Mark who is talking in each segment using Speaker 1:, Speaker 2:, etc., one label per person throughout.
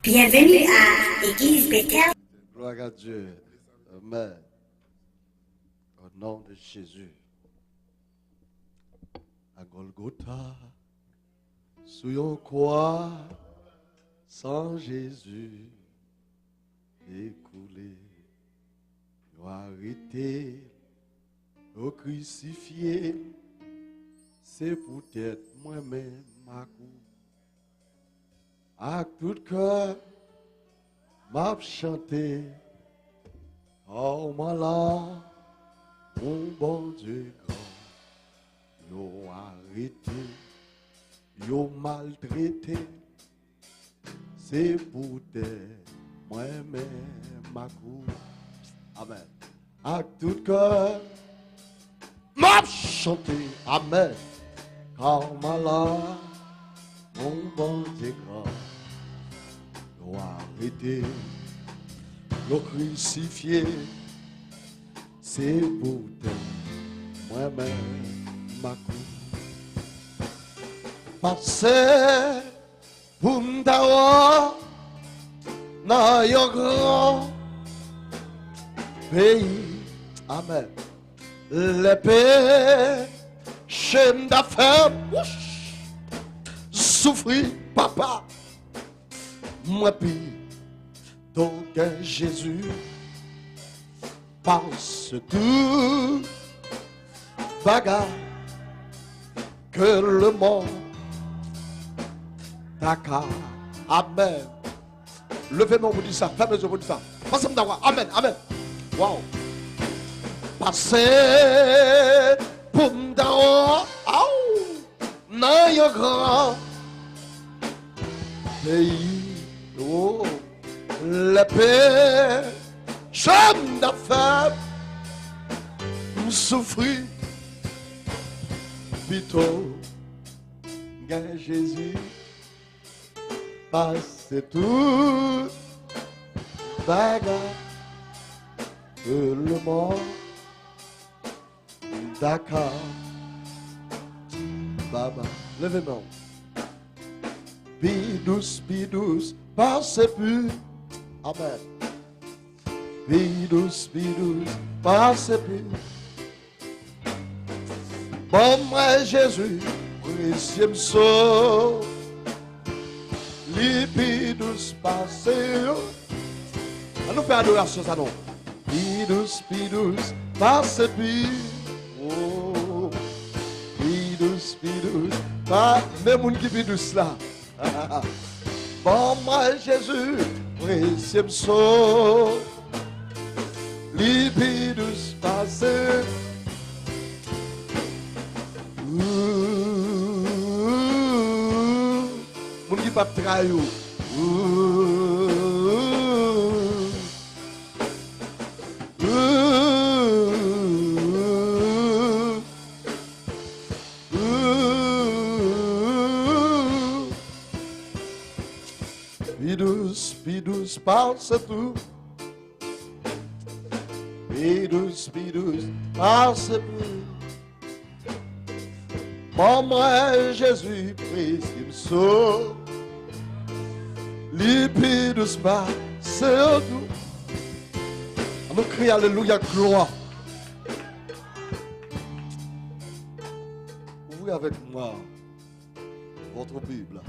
Speaker 1: Bienvenue à Église Bethel.
Speaker 2: Gloire à Dieu. Amen. Au nom de Jésus. À Golgotha, sur une croix, sans Jésus, écoulé, nous arrêté, nous crucifié, c'est peut-être moi-même ma coupe. À tout cœur, m'a chanté, oh moi là, mon bon Dieu grand, yo arrêté, yo maltraité, c'est peut-être moi-même ma coupe. Amen. À tout cœur, m'a chanté, amen, car moi là, mon bon Dieu grand, yo arrêté, yo crucifié, c'est pour toi, moi-même, ma coupe. Parce pour m'dawa, dans yon grand pays, amen. Les péchés m'daffaire, souffrir, papa, moi puis donc Jésus, parce tout bagarre que le monde d'accord. Amen. Levez-moi pour dire ça. Fermez les yeux pour dire ça. Passez-moi d'avoir. Amen. Amen. Wow. Passez pour m'dawa. Non, yon grand pays. Oh. La paix, j'aime d'affaires, souffrir, plutôt, gagne Jésus, passe tout, bagarre, que le monde, d'accord, baba, levez-moi, bidous, passe plus. Amen. Bidous, passe plus. Bon, moi, Jésus, précieux saut. Bidous, passe. On nous fait adoration, ça non. Bidous, passe plus. Oh, bidous, pas même un qui bidous là. Bon, moi, Jésus, précieux saut, libidus passé. Mon qui pas trahir. Bidous, passe tout. Bidous, passe tout. Maman Jésus, précieux saut. Bidous, passe tout. On nous crie alléluia, gloire. Ouvrez avec moi votre Bible.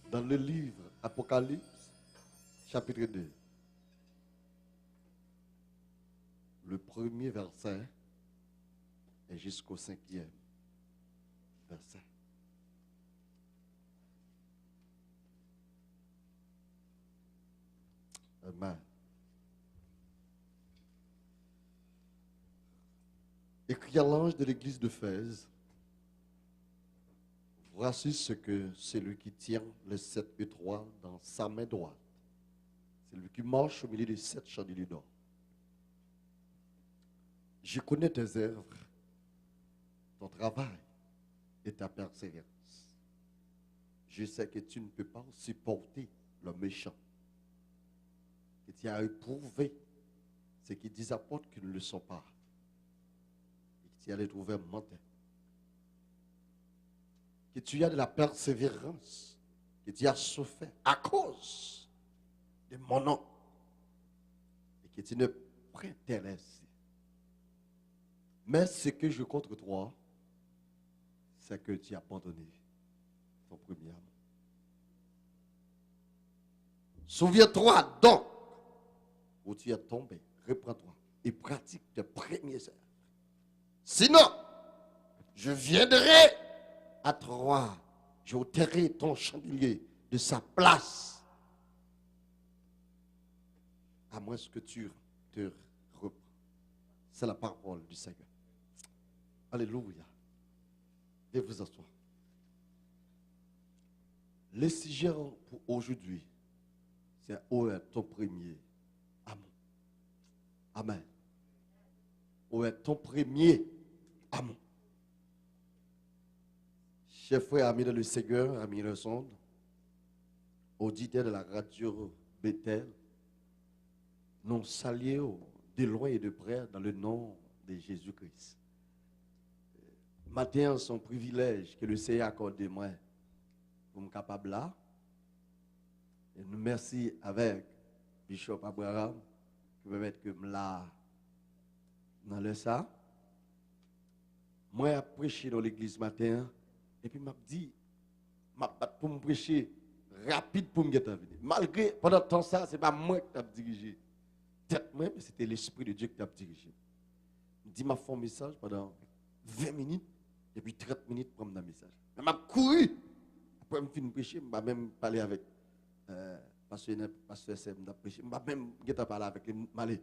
Speaker 2: Dans le livre Apocalypse, chapitre 2, le premier verset et jusqu'au 5e verset. Amen. Écrit à l'ange de l'église d'Éphèse, voici ce que celui qui tient les 7 étoiles dans sa main droite, celui qui marche au milieu des 7 chandeliers d'or. Je connais tes œuvres, ton travail et ta persévérance. Je sais que tu ne peux pas supporter le méchant. Que tu as éprouvé ce qui disent apôtres qui ne le sont pas. Et que tu as les trouver menteur. Que tu as de la persévérance que tu as souffert à cause de mon nom et que tu ne t'intéresses. Mais ce que je contre toi, c'est que tu as abandonné ton premier amour. Souviens-toi donc où tu es tombé, reprends-toi et pratique tes premières œuvres. Sinon, je viendrai à toi, je ôterai ton chandelier de sa place, à moins que tu te reprends. C'est la parole du Seigneur. Alléluia. Et vous asseoir. Le sujet pour aujourd'hui, c'est où est ton premier amour. Amen. Où est ton premier amour. Chers frères, amis de le Seigneur, amis de sonde, auditeurs de la radio Bethel, nous saluons de loin et de près dans le nom de Jésus-Christ. Matin, c'est un privilège que le Seigneur accorde de moi pour me capable là. Et nous merci avec Bishop Abraham qui me mettre comme là dans le ça. Moi, j'ai prêché dans l'église matin et puis m'a dit, pour me prêcher rapide pour me venir. Malgré, pendant tout ça, ce n'est pas moi qui t'ai dirigé. Peut-être moi, mais c'était l'Esprit de Dieu qui t'a dirigé. Je dis, m'a fait un message pendant 20 minutes et puis 30 minutes pour me un message. Je m'a couru. Après, je finis de prêcher, je vais même parler avec Pasteur Sem, je vais même parler avec les malais.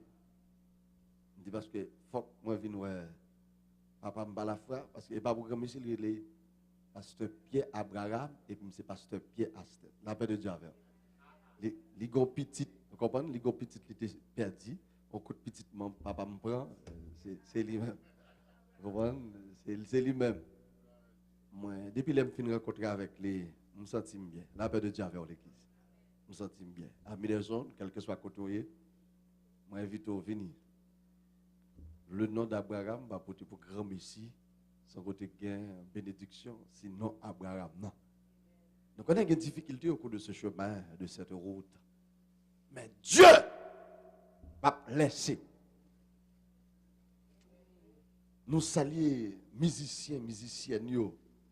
Speaker 2: Je dis parce que faut que moi vienne papa me la foi parce que pas pour monsieur le pasteur Pierre Abraham et puis c'est pasteur Pierre Astel. La paix de Dieu avec. Les gros petites, vous comprenez, les gros petites qui étaient perdus, on coûte petit papa me prend, c'est lui-même. Vous comprenez, c'est lui-même. Moi depuis que je finis de rencontrer avec les, je me sens bien. La paix de Dieu avec l'église. Je me sens bien. Amis des zones, quel que soit côté, moi invite au venir. Le nom d'Abraham va porter pour grand Messie, sans côté gain, bénédiction, sinon Abraham, non. Donc on a des difficultés au cours de ce chemin, de cette route. Mais Dieu va laisser. Nous saluer musiciens, musiciennes, je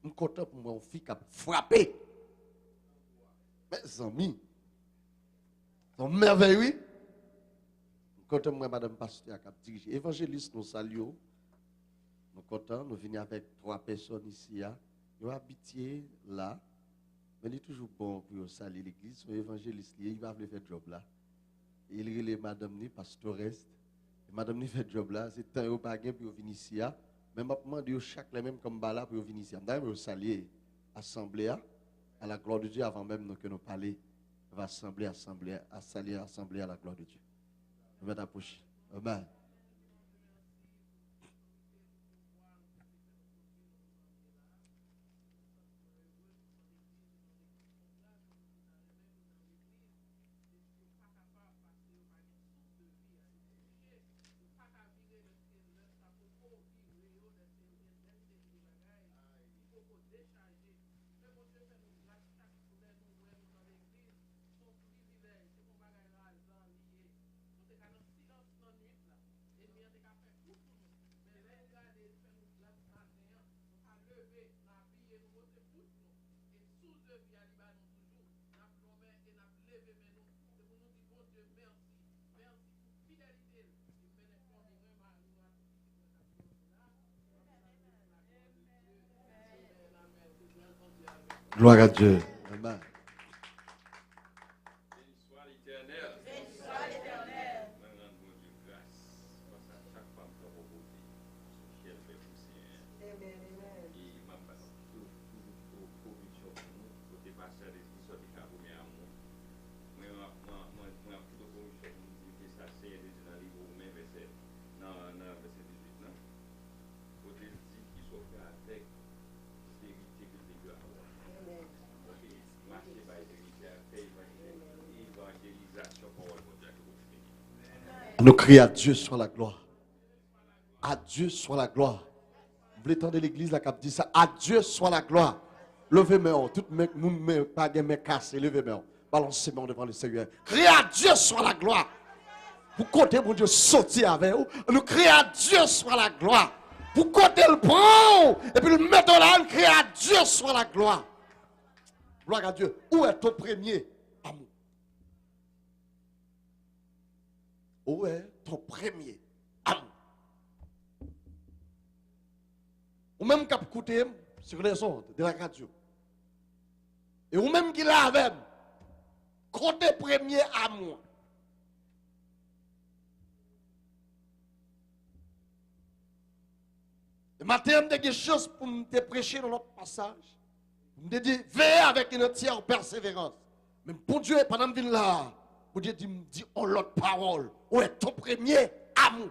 Speaker 2: suis content pour mon fils qui a frappé. Mes amis, sont merveilleux. Quand moi, Madame Pasteur, qui a dirigé évangéliste, nous saluons. Nous sommes contents, nous venons avec 3 personnes ici. Nous habitons là. Mais il est toujours bon pour saluer l'église. Son évangéliste, il va faire le job là. Il est Madame Ni, pastoresse. Madame Ni fait le job là. C'est temps pas pour venir ici. Mais maintenant, Dieu chaque les mêmes comme là pour venir ici. D'ailleurs, saluer l'assemblée à la gloire de Dieu avant même que nous parlions. On va saluer l'assemblée à la gloire de Dieu. On va t'approcher. Amen. Gloire à Dieu. Amen. Nous crions à Dieu soit la gloire. À Dieu soit la gloire. Vous voulez entendre l'église là qui dit ça? À Dieu soit la gloire. Levez main, tout le monde pas de main cassée, levez main. Balancez main devant le Seigneur. Criez à Dieu soit la gloire. Pour côté mon Dieu sortir avec vous, nous crions à Dieu soit la gloire. Pour côté le prend et puis le mettre là, nous crions à Dieu soit la gloire. Gloire à Dieu. Où est ton premier amour? Où est ton premier amour? Ou même qui a écouté sur les ondes de la radio. Et ou même qui l'a avec côté premier amour. Le matin, je suis chance pour me prêcher dans l'autre passage. Je me dis, veillez avec une entière persévérance. Mais pour Dieu, pendant que je là, pour Dieu me dit, on l'autre parole. Où est ton premier amour?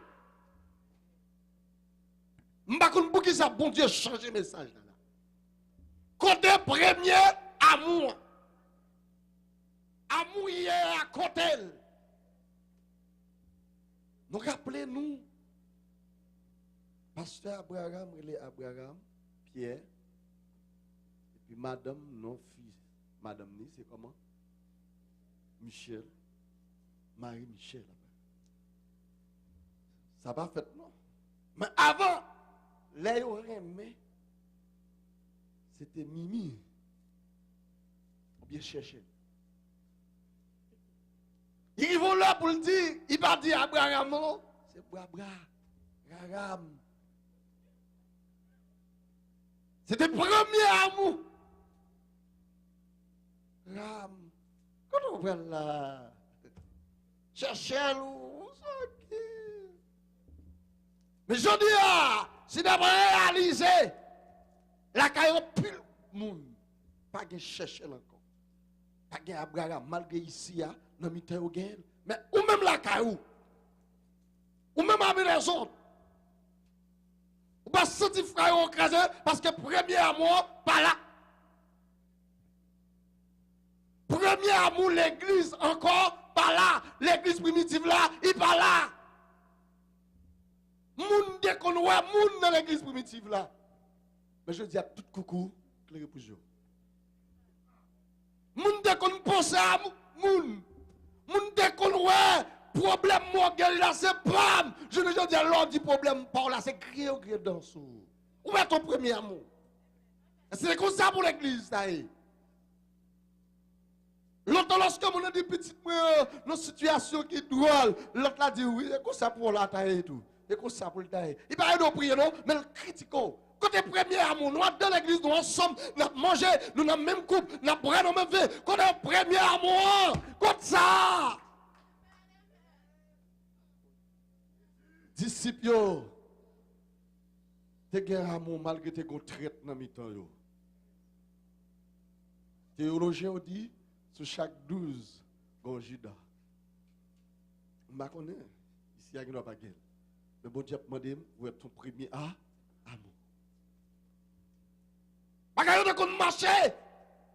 Speaker 2: Je ne sais pas pour qui ça, bon Dieu, changer le message. Côté premier amour. Amour hier à côté. Nous rappelez-nous. Pasteur Abraham, il est Abraham, Pierre, et puis madame, non fils, madame ni, c'est comment? Michel, Marie-Michel. Ça va fait non. Mais avant, les aimé, c'était Mimi. On bien chercher. Ils vont là pour le dire, il va dire Abraham, c'est Abraham. C'était le premier amour. Ram. Quand on voit là, cherchez-le. Mais je dis, si d'abord réalisé, la caillou pile monde. Pas de chercher encore. Pas de Abraham, malgré ici, dans le milieu, mais ou même la caillou. Ou même avec les autres. Ou pas sentir frère écrasé parce que premier amour, pas là. Premier amour, l'église encore, pas là. L'église primitive là, il pas là. Moun déconne, moun dans l'église primitive là. Mais je dis à tout coucou, clair pour vous. Moun déconne penser à moun. Moun déconne, problème morgueil là, c'est bam. Je ne dis à l'ordre du problème par là, c'est crier au gré dans sous. Où est ton premier amour? C'est comme ça pour l'église, ça y est. L'autre, lorsque on a dit petit nos situations qui drôle, l'autre l'a dit oui, c'est comme ça pour la taille et tout. C'est comme ça pour le taille. Il paraît de prier, non, mais le critiquons. Côté premier amour, nous dans l'église, nous ensemble, nous avons mangé, nous avons même coupe, nous avons pris nos mêmes vies. Côté premier amour, comme ça. Disciples, tu as un amour malgré tes traites dans le temps. Théologien dit, sur chaque 12, il y a un Judas. Je ne connais pas. Ici, il y a une autre. Mais bon Dieu a demandé, où est ton premier amour? Regarde de qu'on marche.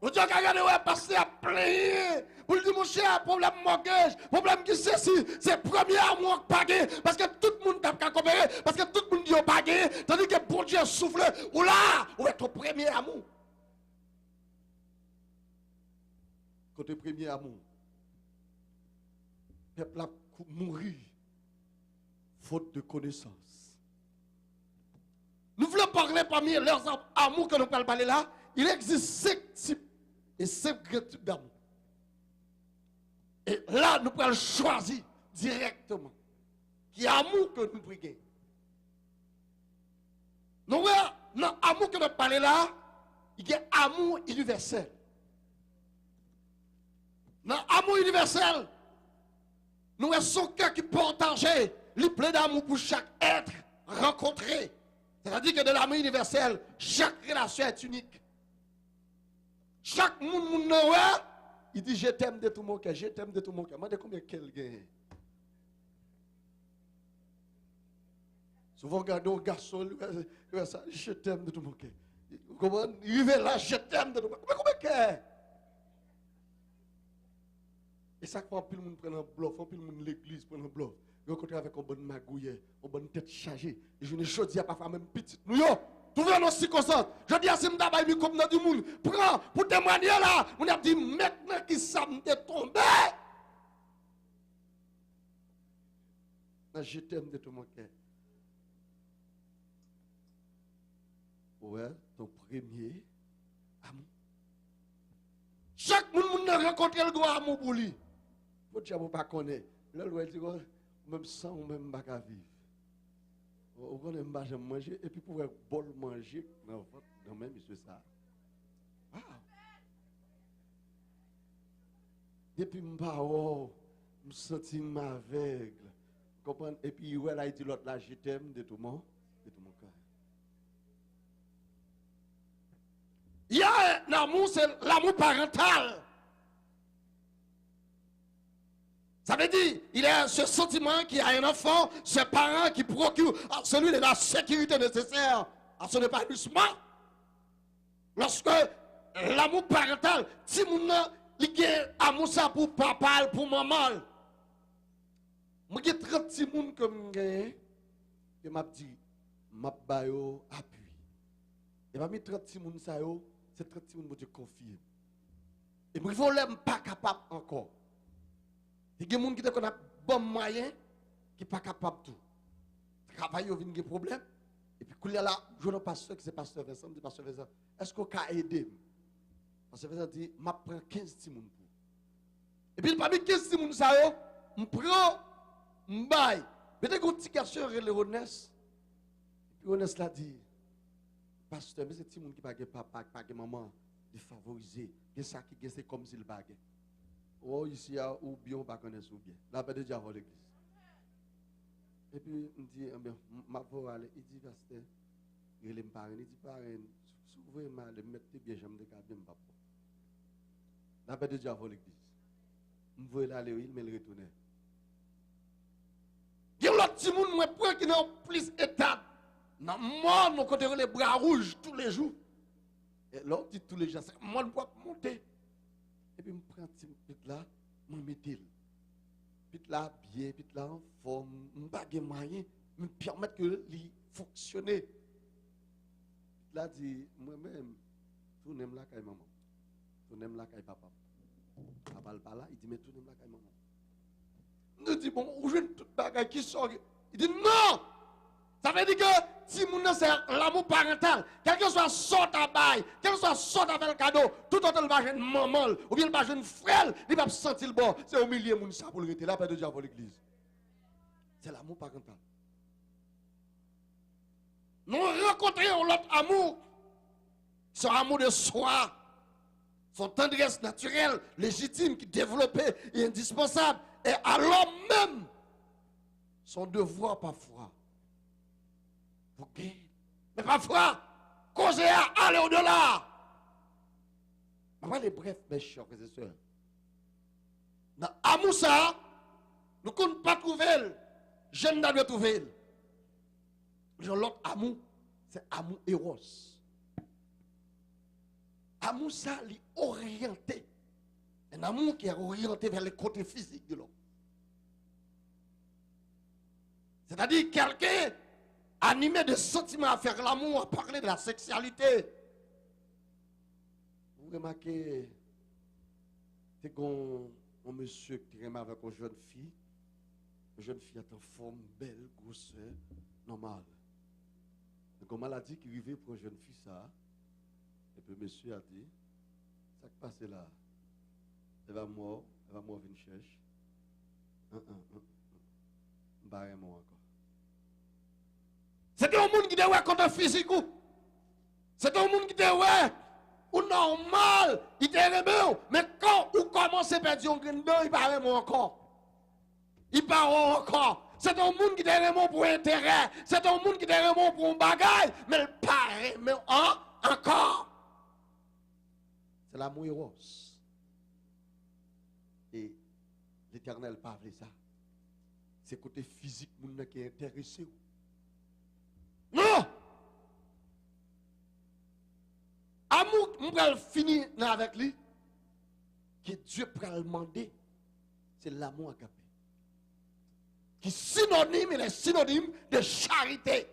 Speaker 2: On dit regarde ouais passer à plein. Pour dire mon cher, problème mortgage, problème qui c'est si, c'est premier amour pas gagné parce que tout le monde t'a qu'à coopérer parce que tout le monde dit pas gagné tandis que bon Dieu souffle ou là, où est ton premier amour? Côté premier amour. Peuple a mouru faute de connaissance. Nous voulons parler parmi leurs amours que nous allons parler là. Il existe 5 types et 5 grands types d'amour. Et là, nous pouvons choisir directement qui est l'amour que nous briguons. Nous voyons, dans l'amour que nous parlons là, il y a amour universel. Dans l'amour universel, nous avons son cœur qui porte danger, il plein d'amour pour chaque être rencontré. C'est-à-dire que dans l'amour universel, chaque relation est unique. Chaque monde, il dit je t'aime de tout mon cœur, je t'aime de tout mon cœur. Moi, de combien qu'elle gagne? Souvent, regardons un garçon, je t'aime de tout mon cœur. Comment il va là, je t'aime de tout mon cœur. Combien qu'elle? Et ça, quand tout le monde prend un bluff, quand tout le monde l'église prend un bluff, rencontre avec une bonne magouille, une bonne tête chargée. Et je ne dis pas même petite. Nous,
Speaker 3: Trouvez nos circonstances. Je dis à si m'ta bay comme dans du monde, prends pour témoigner là, on a dit maintenant qui ça m'est tombé. Je t'aime de tout mon cœur. Ouais, ton premier amour. Chaque monde a rencontré le droit amour pour lui. Pour dire vous pas connaître. Là il dit même sans ou même pas qu'à vivre. On connaît pas j'aime manger et puis pour un bol manger dans même monsieur ça. Wow. Depuis m'pa me senti m'aveugle. Comprendre et puis ouais là il dit l'autre là je t'aime de tout mon cœur. Il y a un amour, c'est l'amour parental. Ça veut dire, il y a ce sentiment qui a un enfant, ce parent qui procure à celui de la sécurité nécessaire à son épanouissement. Lorsque l'amour parental, si mon il y a amour ça pour papa, pour maman. Moi j'ai 30 petits moun comme que m'a dit m'a bayo appui. Et m'a mis 30 petits moun ça yo. C'est très petit, mon Dieu confie. Et puis, il faut l'être pas capable encore. Il y a des gens qui ont bon moyen, qui ne sont pas capables de tout. Travailler, il y a des problèmes. Et puis, quand il y a là, je ne pasteur qui c'est pasteur Vincent, dit pasteur Vincent, est-ce qu'on peut aider? Pasteur Vincent dit, je prends 15 petits moun pour. Et puis, parmi 15 petits moun, ça yo, je prends, je baille. Peut-être qu'un petit garçon, il est honnête. Et puis, honnête l'a dit, pasteur, mais c'est petit monde qui n'a pas papa, pas de maman, de favoriser. C'est ça qui est comme s'il bague. Oh, ici, ou bien, on ne connaît pas bien. La paix de Dieu avant l'église. Et puis, il dit, ma voix, il dit, pasteur, il est parent, il dit, parent, si vous voulez mal, mettez bien, j'aime de garder mon papa. La paix de Dieu avant l'église. Je veux aller, il me le retourner. Il y a l'autre petit monde, qui n'a plus d'étape. Non, moi, nous côté les bras rouges tous les jours. Et là, on dit tous les jours, moi, je peux monter. Et puis, je prends petit pit là, je mets le pit là, bien, pit là, en forme, je ne moyen, me permettre que il fonctionne. Pit là, dit, moi-même, tout n'aime là, quand maman. Tout n'aime là, quand papa. Papa le pas là, il dit, mais tout n'aime là, quand maman. Nous dit, bon, où je tout bagage qui sort. Il dit, non! Ça veut dire que si mon c'est l'amour parental, quel que soit sort à bail, quel que soit sort à faire le cadeau, tout autant il va jeune maman, ou bien il va jeune frère, il va sentir le bon. C'est au milieu de ça pour le rester là, pas de Dieu pour l'église. C'est l'amour parental. Nous rencontrons l'autre amour, son amour de soi, son tendresse naturelle, légitime, qui est développée et indispensable, et alors même son devoir parfois. Mais parfois, causer à aller au-delà. Bref, mes chers frères et sœurs. Dans l'amour, ça, nous ne pouvons pas trouver. Je ne dois trouver. L'autre amour, c'est amour héros. Amour, ça, il est orienté. Un amour qui est orienté vers le côté physique de l'homme. C'est-à-dire quelqu'un animé de sentiments à faire l'amour, à parler de la sexualité. Vous remarquez, c'est un monsieur qui aime avec une jeune fille. Une jeune fille est en forme, belle, grosseur, normale. Donc, on m'a dit qu'il vivait pour une jeune fille, ça. Et puis, monsieur a dit, ça qui passe là, elle va mourir venir chercher. Barrez-moi encore. C'est un monde qui dit ouais contre physique. C'est un monde qui dit ouais ou normal, il te remet. Mais quand vous commencez à perdre un grain, il paraît encore. Il parle encore. C'est un monde qui te remet pour intérêt. C'est un monde qui te remet pour un bagage. Mais il paraît mais encore. C'est l'amour héros. Et l'Éternel parle de ça. C'est côté physique qui est intéressé. Non! Amour, on va finir avec lui. Que Dieu peut le demander, c'est l'amour agapé. Qui est synonyme, il est synonyme de charité.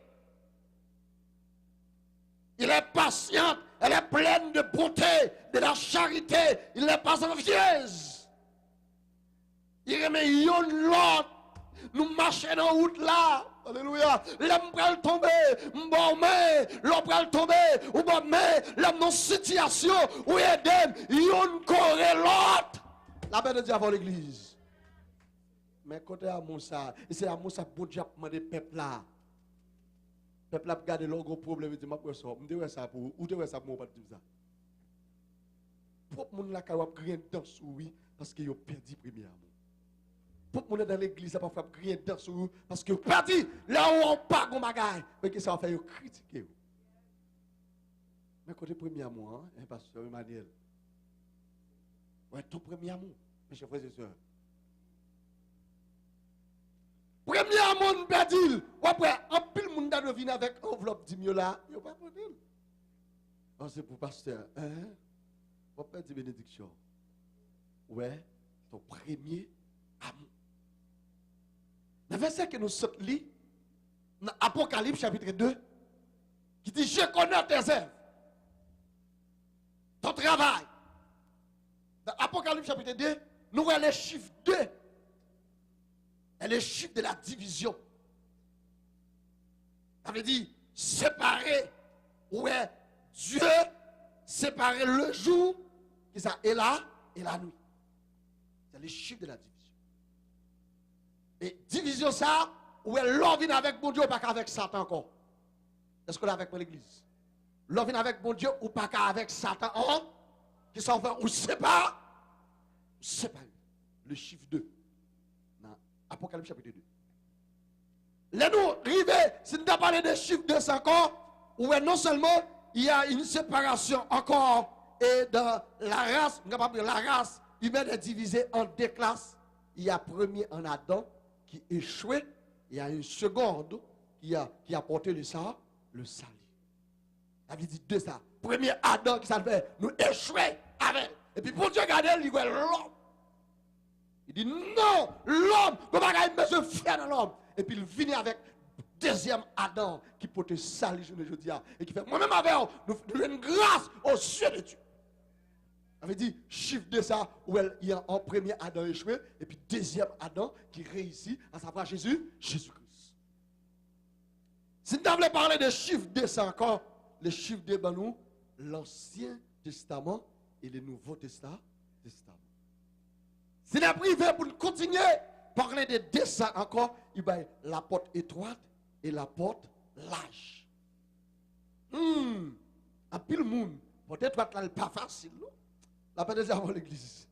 Speaker 3: Il est patient, elle est pleine de bonté, de la charité. Il n'est pas envieuse. Il remet yon l'autre. Nous marchons dans la route là. Alléluia. L'homme pral tomber, bon mais, l'homme pral tomber, ou bon mais, l'homme dans situation où Edem, yon coré l'autre. La paix de Dieu avant l'église. Mais côté amour ça, et c'est amour ça pour Dieu a demandé peuple là. Peuple a regardé leur gros problème et dit ma pour ça, me dire ça pour ou te ça pour pas dire ça. Pour moun la ka wap rien dans souris parce que yo perdu premier amour. Pour moun dans l'église ça pas faire rien dans souris parce que yo perdu là où on pas gon bagaille, mais que ça va faire yo critiquer. Mais côté premier amour hein, pasteur Emmanuel. Ouais, ton premier amour, mes chers frères et sœurs. Premier amour, perdu. Ou après, un pile monde doit venir avec enveloppe 10 000 là. Il n'y a pas de oh, c'est pour pasteur. Hein? On peut dire bénédiction. Ouais, ton premier amour. Le verset que nous sommes lus, dans Apocalypse chapitre 2, qui dit je connais tes œuvres, ton travail. Dans Apocalypse chapitre 2, nous voyons les chiffres 2. Et le chiffre de la division. Ça veut dire séparer. Ouais, Dieu séparer le jour et la nuit. C'est le chiffre de la division. Et division ça, ouais, l'homme vient avec mon Dieu ou pas avec Satan encore. Est-ce qu'on est avec l'église? L'homme vient avec mon Dieu ou pas avec Satan encore? Qui s'en fait ou sépare? Sépare. Le chiffre 2. Apocalypse chapitre 2. Là nous arrivons, si nous avons parlé des chiffres 200 encore, où non seulement il y a une séparation encore, et dans la race, la race humaine est divisée en deux classes. Il y a premier en Adam qui échoué, il y a une seconde qui a porté le salut. Ça veut dire deux ça. Premier Adam qui s'appelle nous échoué avec. Et puis pour Dieu regarder, il dit l'homme. Il dit non, l'homme, comment il met ce fier dans l'homme. Et puis il vient avec deuxième Adam qui peut te salir aujourd'hui et qui fait moi-même avec nous une grâce aux cieux de Dieu. Ça veut dire chiffre de ça où il y a un premier Adam échoué et puis deuxième Adam qui réussit à savoir Jésus-Christ. Si nous voulons parler de chiffre de ça encore, le chiffre de nous, l'Ancien Testament et le Nouveau Testament. Si nous privé pour continuer à parler de dessin encore, il y a la porte étroite et la porte large. À pile monde, porte étroite là, pas facile. Non? La paix de Dieu avant l'église.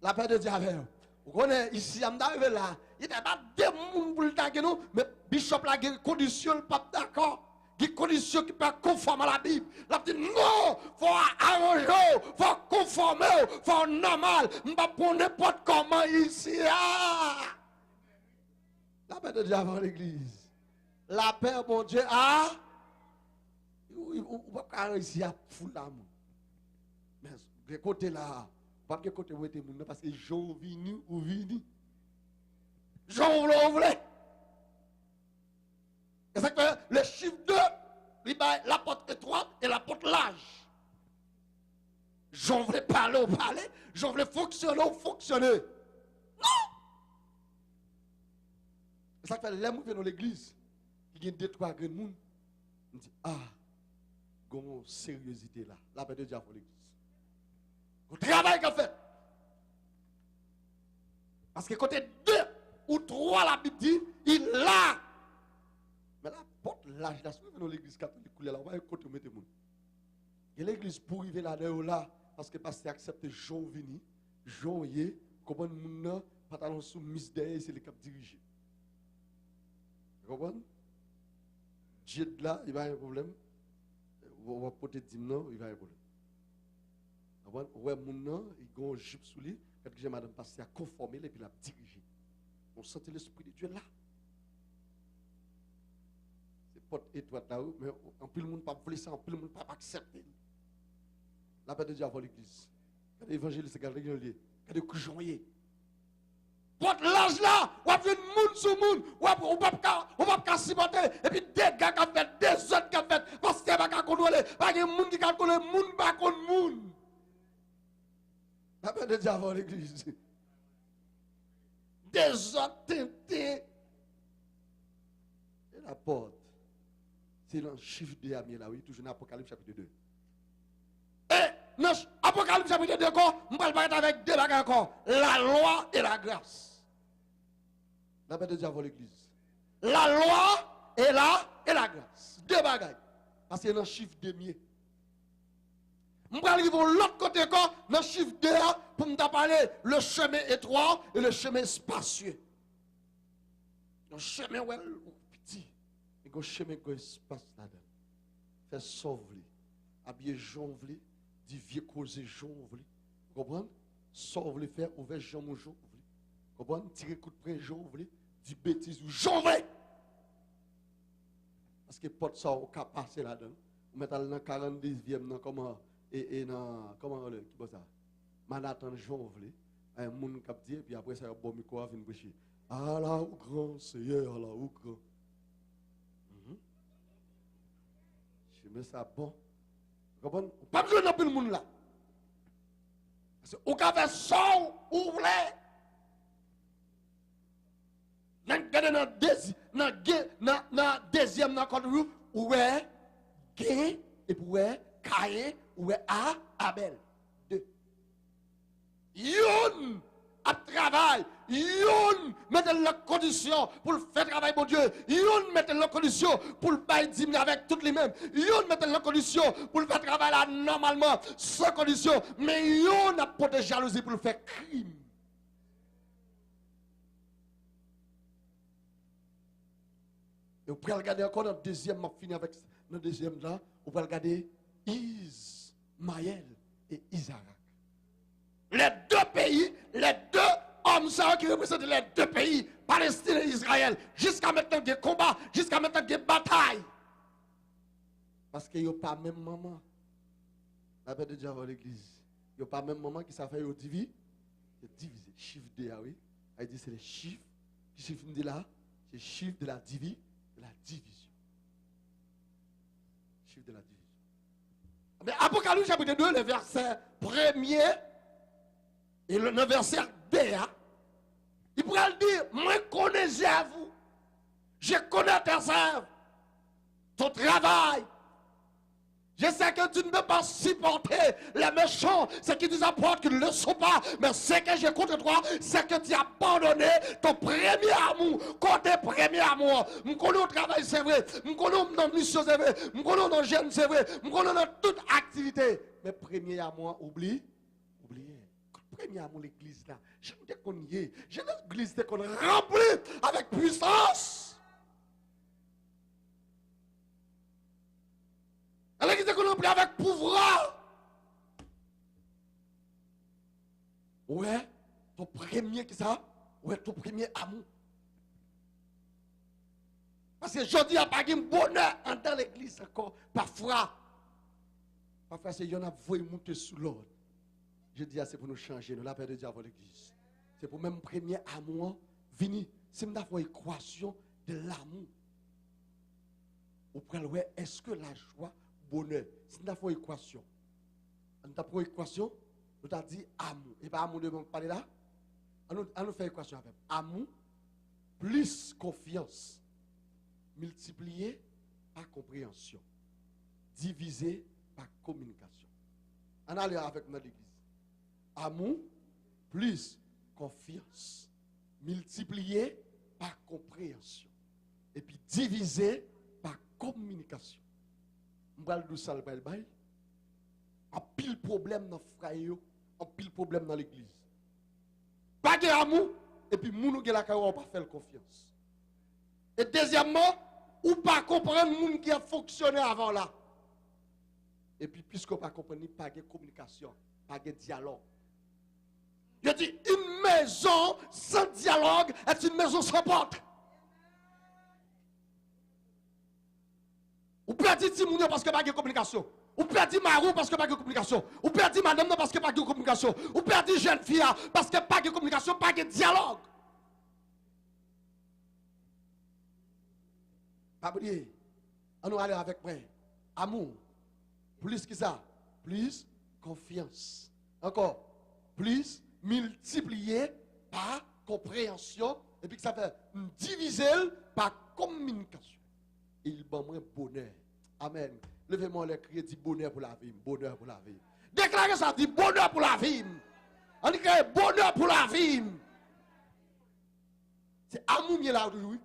Speaker 3: La paix de Dieu avec vous. Vous connaissez ici, on arrive là. Il n'y a pas de monde pour le taguer, non? Mais Bishop là, il y a des conditions, pas d'accord. Des conditions qui ne sont pas conformes à la Bible. La dit non, il faut arranger, il faut conformer, il faut normal. Je ne vais pas prendre n'importe comment ici. La paix de Dieu avant l'église. La paix, mon Dieu, il ne va pas réussir à foutre l'amour. Mais de côté là, pas de côté où était mon parce que Jean vini ou vini. Jean voulait. Et c'est que le chiffre 2, la porte étroite et la porte large. J'en voulais parler ou parler, j'en voulais fonctionner ou fonctionner. Non! Et ça fait l'amour dans l'église, il y a 2-3 grands monde, on dit, il y a une sérieuxité là, la paix de Dieu pour l'église. Le travail qu'on fait. Parce que côté 2 ou 3, la Bible dit, il l'a. Mais la porte large, là, si vous venez dans l'église catholique, là, on va écouter mettre monde. Et l'église pour arriver là-dedans, là, parce que pasteur accepte Jean vini, Jean yé, comment moun pantalon sous mise derrière, c'est le cap dirigé. Vous comprenez? Dieu là, il va y avoir un problème. On va porter 10 non, il va y avoir un problème. Vous comprenez? Ouais, moun il a un jupe sous lui, quand j'ai madame pasteur conformé, et puis l'a dirigé. On sentait l'esprit de Dieu là. Porte étroite là-haut, mais en plus le monde pas voulu ça, en plus le monde pas accepter. La paix de Dieu avant l'église. Quand l'évangile c'est quand l'église, quand les couchons. Pour l'âge là, on a vu monde sur monde, on va pas supporter, et puis des gars qui ont fait, des autres qui ont fait, parce que pas contrôler, pas de monde qui contrôle monde, pas contre monde. La paix de Dieu avant l'église. Des autres tentés. Et la porte, c'est dans le chiffre de Amiens là, oui, toujours dans l'Apocalypse chapitre 2. Et dans l'Apocalypse chapitre 2, on va parler avec deux bagages encore, la loi et la grâce. La paix de Dieu avant l'église. La loi et la grâce. Deux bagages. Parce que dans le chiffre de mieux. Je vais arriver de l'autre côté dans le chiffre 2 pour me parler le chemin étroit et le chemin spacieux. Le chemin petit. Et le chemin qui espace là-dedans. Faire sauver. Habiller jonvler. Dit vieux causer jonvler. Vous comprenez? Sauver, faire ouvert jambe jonvler. Vous comprenez? Tirer coup de près jonvler. Dit bêtise ou jonvler. Parce que porte ça au cas passer là-dedans. Vous mettez dans le 42e, comment, et dans, comment, qui peut ça? Manhattan jonvler. Un monde qui dit, et puis après ça, bon micro vient prêcher. Allah ou grand, Seigneur, Allah ou grand. Je mets ça bon. Vous comprenez? Pas besoin de le monde là. Parce que, au cas de ça, ou voulez. Dans deuxième dans code où est Gain et pour Caïn où est Abel. Deux. Yon a travail. Yon mette la condition pour le faire travail mon Dieu. Yon mette la condition pour le bail dîner avec toutes les mêmes. Yon mette la condition pour le faire travail là normalement sans condition. Mais yon a pas de jalousie pour le faire crime. Et vous pouvez regarder encore dans le deuxième, je finis avec le deuxième là, vous pouvez regarder Ismaël et Isaac. Les deux pays, les deux hommes qui représentent les deux pays, Palestine et Israël, jusqu'à maintenant des combats, jusqu'à maintenant des batailles. Parce qu'il n'y a pas même maman. La paix de Dieu avant l'église. Il n'y a pas même maman qui s'est fait diviser. Chiffre de oui. Elle dit c'est les chiffres. Les chiffres dit là, c'est les chiffres de la division. Chiffre de la division. Mais Apocalypse chapitre 2, le verset 1er et le verset 2, il pourrait le dire, moi connais à vous, je connais tes œuvres, ton travail. Je sais que tu ne peux pas supporter les méchants, ce qui nous apporte qu'ils ne le sont pas. Mais ce que j'ai contre toi, c'est que tu as abandonné ton premier amour. Côté premier amour. Je connais au travail, c'est vrai. Je connais dans la mission, c'est vrai. Je connais dans le jeune, c'est vrai. Je connais dans toute activité. Mais premier amour, oubliez. Premier amour, l'église là. Je ne sais qu'on y est. Je l'église qu'on remplit avec puissance. L'église qu'on remplit avec pouvoir. Ouais, ton premier qui ça? Ouais, ton premier amour. Parce que je dis, il n'y a pas de bonheur dans l'église encore. Parfois, c'est qu'il y en a voulu monter sous l'ordre. Je dis, c'est pour nous changer, nous la paix de Dieu avant l'église. C'est pour même premier amour venir. C'est une équation de l'amour. Ou ouais, est-ce que la joie, bonheur, c'est une équation. On t'a pris équation, nous t'a dit amour. Et pas amour de parler là. On nous fait équation avec amour plus confiance multiplié par compréhension, divisé par communication. On a l'air avec notre église. Amour plus confiance multiplié par compréhension et puis divisé par communication. On va le douce le bail. En pile problème dans frère, en pile problème dans l'église. Pas de amour et puis moun qui la on pas faire confiance. Et deuxièmement, ou pas comprendre moun qui a fonctionné avant là. Et puis puisqu'on pas comprendre pas de communication, pas de dialogue. Je dis une maison sans dialogue est une maison sans porte. Ou perdit Timounio parce que pas de communication. Ou perdit Marou parce que pas de communication. Ou perdit madame parce que pas de communication. Ou perdit jeune fille parce que pas de communication, pas de dialogue. Pas oublier. On nous aller avec moi. Amour. Plus que ça. Plus confiance. Encore. Plus multiplié par compréhension. Et puis que ça fait diviser par communication. Et il va moins bonheur. Amen. Levez-moi les cris, dit bonheur pour la vie. Bonheur pour la vie. Déclarez ça, dit bonheur pour la vie. On dit bonheur pour la vie. C'est amour qui est là aujourd'hui.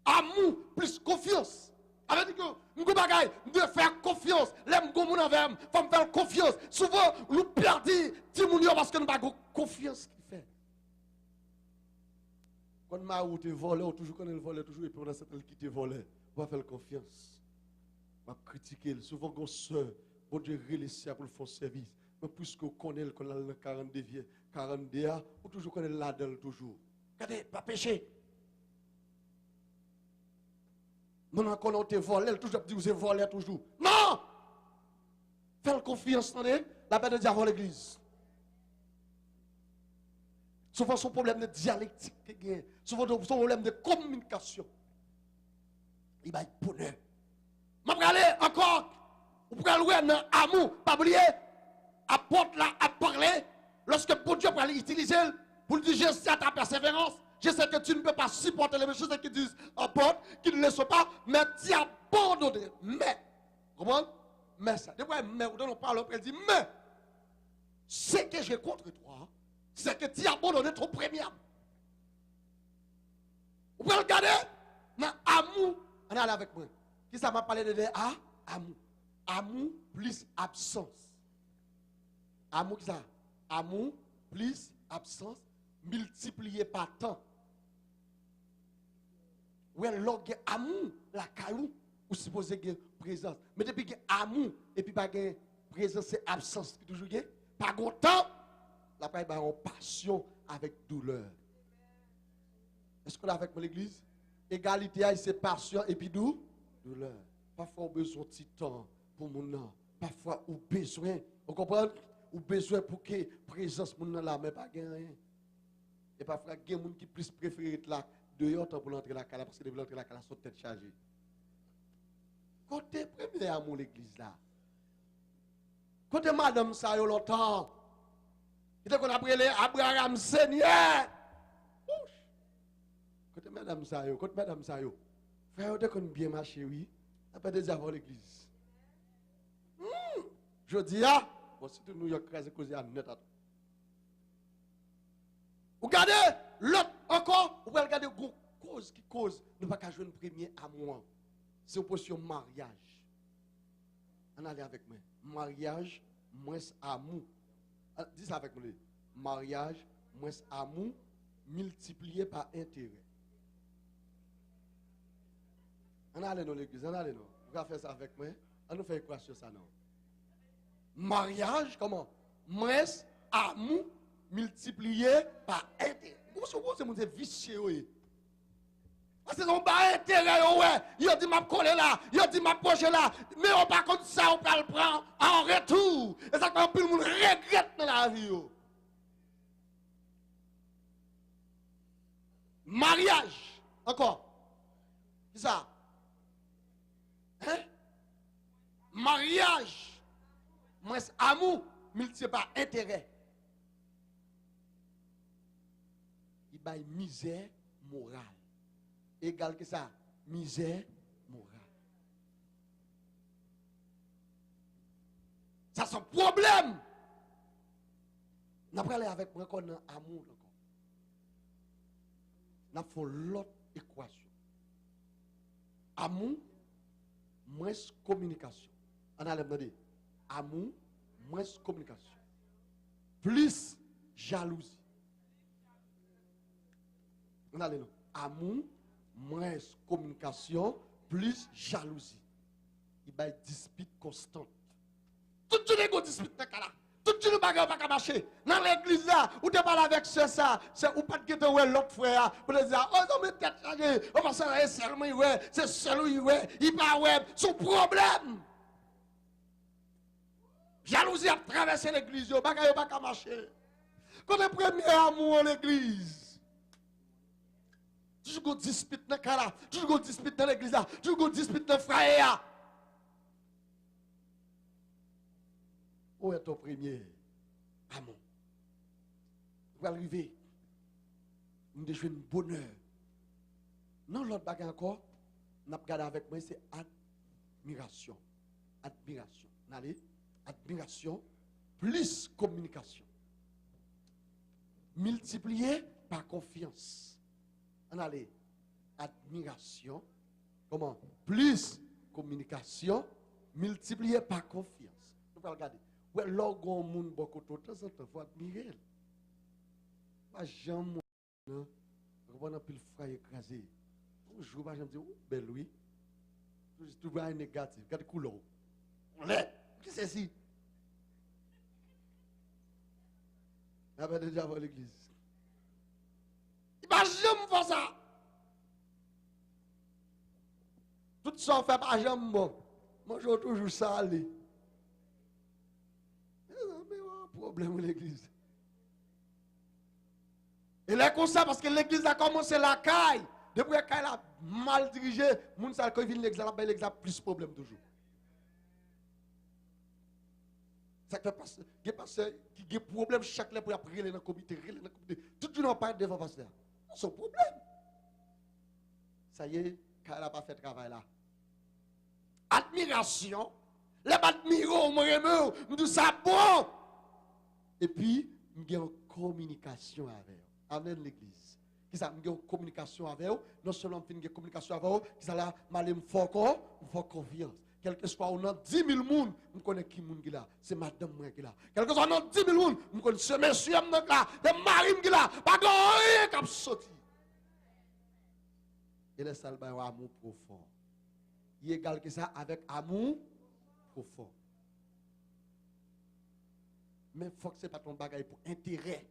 Speaker 3: Amour plus confiance. Avec dit que nous devons faire confiance. Les gens envers nous, faut faire confiance. Souvent, nous perdons parce que nous n'avons pas confiance qui fait. Quand ma route est volée, toujours quand elle vole, toujours et pendant cette elle qui te volée, on va faire confiance. On va critiquer. Souvent, quand soeur, bon Dieu, relaisse pour le faire service. Mais puisque on connaît qu'on a le 42 ans, on toujours connaît là-dedans toujours. Regardez, pas péché. Maintenant qu'on a volé, toujours dit vous avez volé toujours. Non! Faites confiance, attendez, la paix de Dieu avant l'église. Souvent, son problème de dialectique, souvent, son problème de communication. Il va être bonheur. Je vais aller encore, vous pouvez aller dans l'amour, pas oublier, apporte là, à parler, lorsque bon Dieu va l'utiliser pour dire, je sais ta persévérance. Je sais que tu ne peux pas supporter les choses qui disent apporte, qui ne le sont pas, mais tu abandonnes. Mais, comment? Mais ça. Des fois, mais, on parle, elle dit, mais, ce que j'ai contre toi, c'est que tu abandonnes ton premier. Vous pouvez regarder? Mais amour, on est allé avec moi. Qui ça m'a parlé de amour? Amour plus absence. Amour, qui ça? Amour plus absence multiplié par temps. Oui, l'orgue amour, la caillou, ou supposé que présence. Mais depuis que amour, et puis pas que présence, c'est absence qui toujours gagne. Pas grand temps, la paix va en passion avec douleur. Est-ce qu'on est avec l'église? Égalité, c'est passion et puis douleur. Parfois, on a besoin de temps pour mon nom. Parfois, on a besoin, vous comprenez? On a besoin pour que la présence mon là, mais pas rien. Et parfois, il y a des gens qui plus préfèrent là, dehors pour l'entrée de la cala, parce que l'entrée de la cala sont tête chargée. Côté premier amour l'église là. Côté madame ça yo longtemps. Il était qu'on a appelé Abraham Seigneur. Côté madame ça yo, frère, on qu'on bien marché oui. Après des avant l'église. Je dis bon si New York crase cause à net. Vous regardez l'autre encore, vous pouvez regarder une cause qui cause ne pas jouer un premier amour. C'est une position mariage. On allait avec moi. Mariage, moins amour. Dis ça avec moi. Mariage, moins amour, multiplié par intérêt. On allait dans l'église, on allait non. Vous pouvez faire ça avec moi. On nous fait quoi sur ça non? Mariage, comment? Moins amour, multiplié par intérêt. Vous savez, c'est vicieux. Parce qu'ils n'ont pas intérêt, ouais. Ils ont dit, m'a collé là, ils ont dit, m'a proche là. Mais on pas comme ça, on peut le prendre en retour. Et ça, quand tout le monde regrette dans la vie. Mariage. Encore. C'est ça. Hein? Mariage. Moins amour, multiplié par intérêt. Il y a une misère morale. Égal que ça, misère morale. Ça, c'est un problème. Nous allons aller avec moi qu'on a amour. Nous faisons l'autre équation. Amour, moins communication. On a demandé amour, moins communication. Plus jalousie. On a non. Amour, moins communication, plus jalousie. Il y a une dispute constante. Tout le monde dispute dans le cas. Tout le monde ne va pas marcher. Dans l'église là, où tu parles avec ça, c'est ou pas de quitter l'autre frère. Pour dire, oh, non, mais tête chargée. On va s'arrêter seulement, c'est seul, il pas ouais. Son problème. Jalousie a traversé l'église, il ne va pas marcher. Quand le premier amour en l'église, toujours une dispute dans le cas là, toujours une dispute dans l'église là, toujours une dispute dans le frère. Où est ton premier amour? Vous allez arriver, nous devons jouer un bonheur. Non, l'autre bagarre encore, nous avons gardé avec moi, c'est admiration. Admiration. Allez, admiration plus communication. Multiplié par confiance. On allait, admiration, comment? Plus communication, multiplié par confiance. Nous allons regarder. Ouais, lorsqu'on moun beaucoup de temps, il faut admirer. Pas jamais, non. On a plus frère écrasé. Un jour, pas jamais dire, oh, belle oui. Tout va être négatif. Regardez couleur. Qui c'est si? La paix de Dieu avant l'église. Il va jamais faire ça. Tout ça fait pas jamais bon. Moi, je toujours salé. Problème de l'église. Et là, comme ça, parce que l'église a commencé la caille. Depuis la caille a mal dirigé, moun sa quand vient l'église, l'église a plus de problèmes toujours. Ça fait passer qui a problème chaque fois pour après dans le comité, tout le monde parle devant pasteur. C'est un problème. Ça y est, caille n'a pas fait travail là. Admiration, les admirons, me dit ça bon. Et puis, nous avons une communication avec eux. Amen l'église. Qui ça, nous avons une communication avec eux. Non seulement nous avons une communication avec eux, qui ça là, nous fort confiance. Quel que soit, on a 10 000 personnes, nous connaissons qui est là. C'est madame qui est là. Quel que soit, on a 10 000 personnes, nous connaissons ce monsieur qui est là. C'est Marie qui est là. Pas de rien qui a sorti. Et le salve un amour profond. Il est égal que ça avec amour profond. Mais il faut que ce n'est pas ton bagage pour intérêt.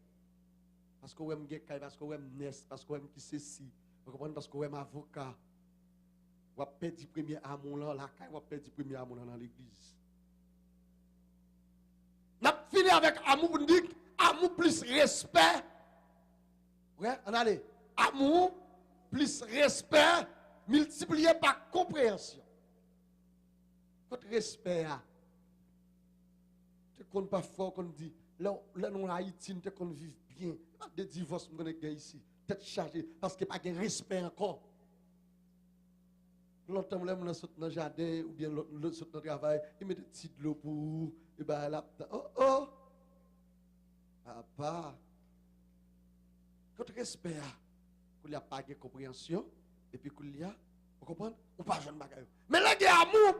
Speaker 3: Parce que vous avez parce que vous avez nest, parce que vous avez qui ceci, parce que vous avez avocat. Vous avez perdu le premier amour là, la caille, vous avez perdu le premier amour dans l'église. Nous avons fini avec amour, on dit amour plus respect. Ouais, on allait. Amour plus respect multiplié par compréhension. Votre respect, tu ne connais pas fort qu'on dit, là, nous en Haïti, nous qu'on vit bien. Pas de divorce, nous connaissons ici. Tête chargée, parce qu'il n'y a pas de respect encore. Longtemps, nous sommes dans le jardin, ou bien nous sommes dans le travail, il met des petites l'eau pour, et bien là, oh, papa. Votre respect, qu'il n'y a pas de compréhension, et puis qu'il y a, vous comprenez? On ne pas jeune bagaille. Mais là, il y a amour,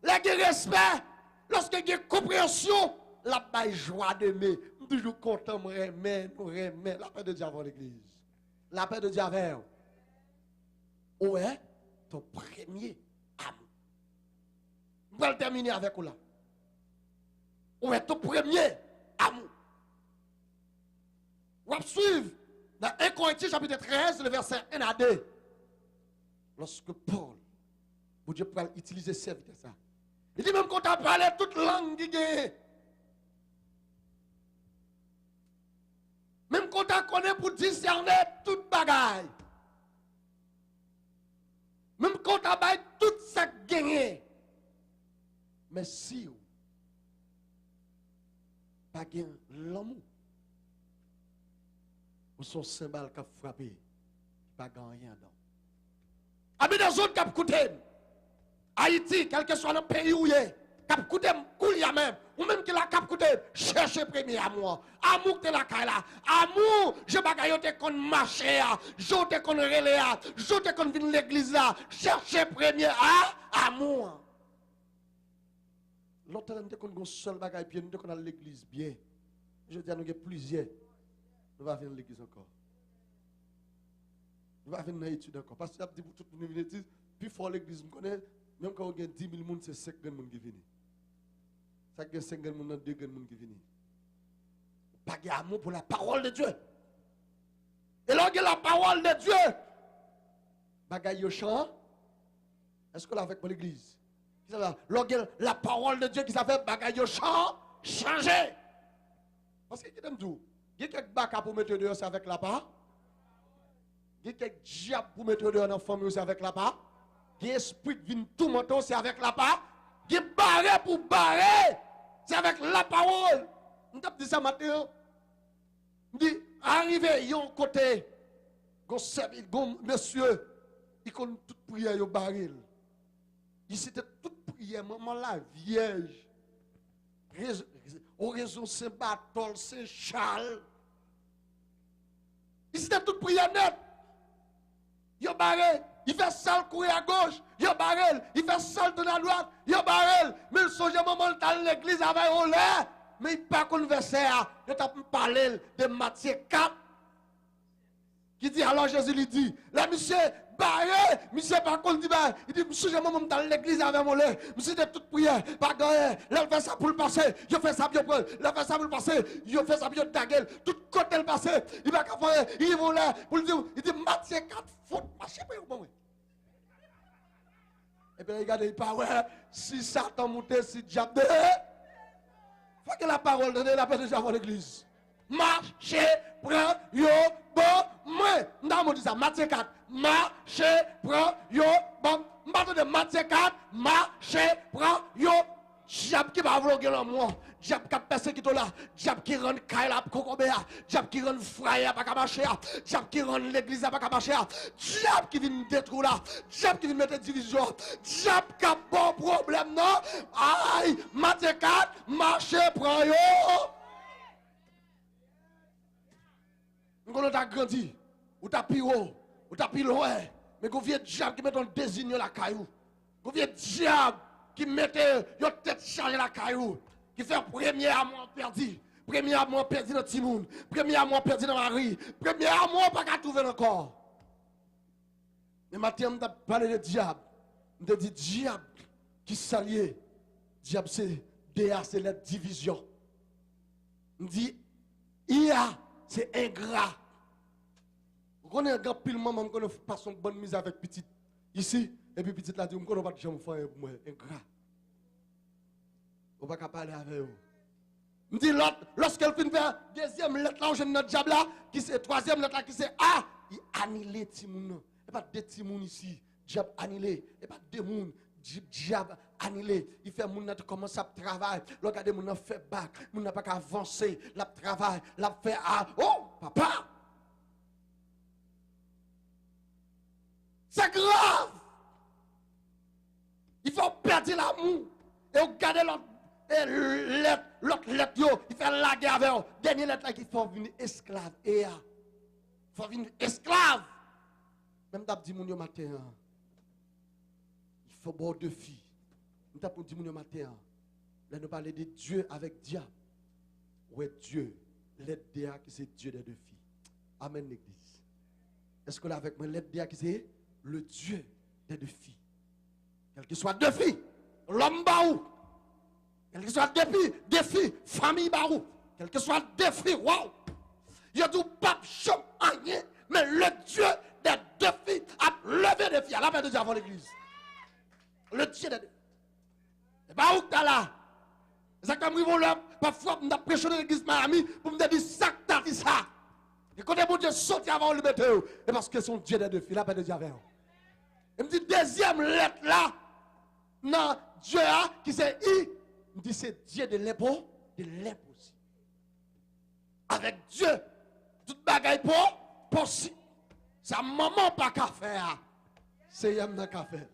Speaker 3: là, il y a respect. Lorsque il y a compréhension, la paix joie d'aimer. Je suis toujours content, nous remets. La paix de Dieu avant l'église. La paix de Dieu avant. Où est ton premier amour? On va le terminer avec là. Où est ton premier amour? On va suivre dans 1 Corinthiens chapitre 13, le verset 1 à 2. Lorsque Paul, pour Dieu peut utiliser serviteur ça. Il dit même qu'on t'a parlé toute langue qui est. Même qu'on t'a connaît pour discerner toute bagaille. Même qu'on t'a baillé toute sa gagné. Mais si vous pas gagné l'amour, vous sont symbole qui a frappé, pas gagné rien dedans. Amis des autres qui a coûté. Haïti, quel que soit le pays où il est, cap coûté koulia même, ou même qui la cap coûté, cherchez premier amour. Amour que la caille là. Amour, je bagaille te kon marcher, je te kon relais, je te kon vinn l'église là. Cherchez premier amour. Longtemps nous te kon gon seul bagaille bien, nous te kon à l'église bien. Je dis à nous avons plusieurs. Nous va venir à l'église encore. Nous va venir dans l'étude encore parce que ça dit pour toute l'université, puis fort l'église nous connaît. Même quand on a 10 000 personnes, c'est 5 personnes qui viennent. Ça fait 5 personnes, 2 personnes qui viennent. Pas d'amour pour la parole de Dieu. Et là, la parole de Dieu. Bagaille au champ. Est-ce que là, avec l'église? La parole de Dieu qui s'appelle bagaille au champ, changer. Parce que, il y a quelques bacs pour mettre dehors, c'est avec la parole. Il y a quelques diables pour mettre dehors dans la famille, c'est avec la part. Il y a esprit qui vient tout monter, c'est avec la part. Il y a barré pour barrer, c'est avec la parole. On t'a dit ça matin. On dit, arrivez, yon côté, monsieur, il connaît toute prière, yon baril. Il c'était toute prière, maman la vierge. Oraison Saint-Barthol, Saint-Charles. Il c'était toute prière net. Yon baril. Il fait sale courir à gauche, il barrel. Il fait sale tourner à droite, il barrel. Mais le songe maman dans l'église avec on l'air. Mais il n'a pas conversé. Il a parlé de Matthieu 4. Qui dit, alors Jésus lui dit, là, monsieur, barré, monsieur, par contre, il dit, monsieur, j'ai maman dans l'église avec mon lait. Monsieur, de toute prière, pas gagné. Là, il fait ça pour le passer. Il fait ça pour le prendre. Là, il fait ça pour le passer. Il fait ça pour le taguer. Tout côté le passer. Il va faire, il va là, pour le dire, il dit, Matthieu 4, faute, marchez pas, moi. Et puis, regardez, il parle, ouais, si Satan monte, si diable, faut que la parole donne la paix déjà avant l'église. Marchez, prends, yo, bon, moi. Nous dit ça, Matthieu 4. Marchez, prends, yo, bon. Nous de Matthieu 4. Marchez, prends, yo. Diable qui va vlogger dans moi. Diable qui a passé qui est là. Diable qui rend Kaila Kokobea. Diable qui rend Fraya pas marcher. Diable qui rend l'église pas marcher. Diable qui vient détruire là. Diable qui vient mettre division. Diable qui a bon problème non. Aïe, Matthieu 4, marchez, prends yo. Nous avons grandi, ou t'as pire haut, ou t'as pire loin, mais qu'on vient diable qui met un désigne la caillou. Qu'on vient diable qui mette une tête chargée la caillou, qui fait premier amour perdu, premier amour perdu dans Timoun, premier amour perdu dans Marie, premier amour pas qu'à trouver encore. Mais maintenant, on a parlé de diable. On a dit diable qui s'allie. Diable c'est DA, c'est la division. On dit IA. C'est ingrat. Vous connaissez un grand pile maman, on passe une bonne mise avec petite ici, et puis petite là dit, on ne connaît pas de jambe faire pour moi, ingrat. On ne va pas parler avec vous. Je dis lorsqu'elle finit faire deuxième lettre là, je notre diable là, qui c'est troisième lettre là, qui c'est A, il annule Timoun. Et pas deux Timoun ici, diable annulé, et pas deux moun. Diable annulé, il fait mon n'a commence à travailler. Regardez mon n'a fait bac, mon n'a pas qu'à avancer, la travail, la fait à oh papa. C'est grave. Il faut perdre l'amour et regarder l'autre lettre, il fait la guerre avec eux. Dernière lettre là qu'il faut venir esclave et il faut venir esclave. Même d'ab dit mon yo matin. Il faut boire de filles. Nous avons dit mon matin. Là, nous parlons de Dieu avec diable. Ouais, Dieu. L'aide Dieu qui c'est Dieu des deux filles. Amen, l'église. Est-ce que là, avec moi, l'aide Dieu qui c'est le Dieu des deux filles? Quel que soit deux filles, l'homme baou. Quel que soit deux filles, famille baou. Quel que soit deux filles, waouh. Il y a du pape chum, rien. Mais le Dieu des deux filles a levé des filles. À la fin de Dieu avant l'église. Le Dieu de Dieu. Et bien, où tu es là? C'est comme ils vont là, parfois, on a prêché dans l'église Miami pour me dire ça que tu as dit ça. Et quand mon Dieu saute avant le mettre, et parce que son Dieu de Dieu, il a pas de Dieu avec eux. Il me dit, deuxième lettre là, non, Dieu a, qui c'est I, il me dit, c'est Dieu de l'impôt aussi. Avec Dieu, toute bagaille possible. Sa maman pas qu'à faire, c'est Yam n'a qu'à faire.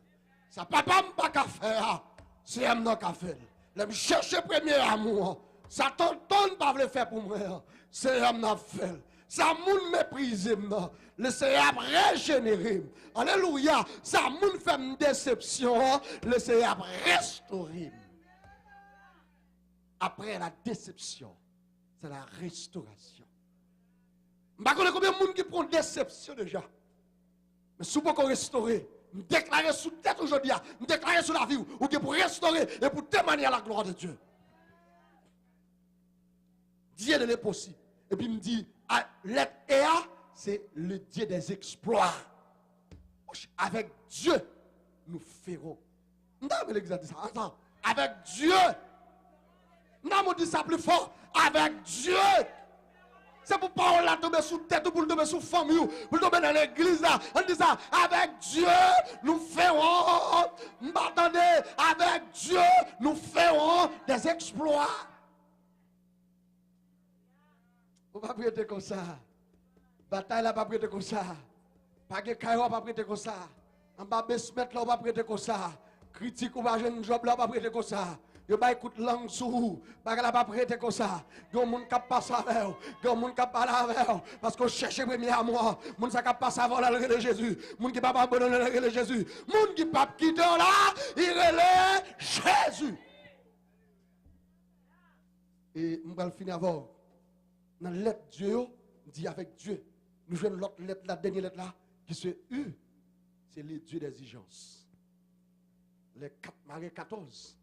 Speaker 3: Sa papa m'a pas faire, c'est elle n'a qu'à faire. Je cherche premier amour. Ça tonton pas le faire pour moi. C'est elle n'a fait. Ça moun méprise moi. Laissez régénérer. Alléluia. Ça moun fait une déception. Laissez restaurer. Après la déception, c'est la restauration. Je ne sais pas combien de monde qui prend déception déjà. Mais si vous pouvez restaurer. Nous déclarer sous tête aujourd'hui, nous déclarer sur la vie, ou pour restaurer et pour témoigner à la gloire de Dieu. Dieu de l'impossible. Et puis il me dit, l'être EA, c'est le Dieu des exploits. Avec Dieu, nous ferons. Non, mais l'exemple dit ça. Attends. Avec Dieu. Non, mais dit ça plus fort. Avec Dieu. C'est pour parole là tomber sous tête ou pour tomber sous famille, pour tomber dans l'église là. On dit ça, avec Dieu, nous ferons, m'attendez, avec Dieu, nous ferons des exploits. On va prêter comme ça. Bataille là, pas prêter comme ça. Pas de caillou, pas prêter comme ça. En bas, besmet là, pas prêter comme ça. Critique ou pas jeune job là, pas prêter comme ça. Yo ba écoute langue sous, ba la pas prêter comme ça. Gon moun k'ap passe avec, gon moun k'ap parler avec parce qu'on cherche premier à moi. Moun ça k'ap passe avant la de Jésus. Moun qui pas abandonner la de Jésus. Moun qui pas quitter là, il relève Jésus. Et on va finir avant. Dans la lettre Dieu dit avec Dieu. Nous jouons l'autre lettre, la dernière lettre là qui se U. C'est le Dieu des exigences. Les 4 Marie 14.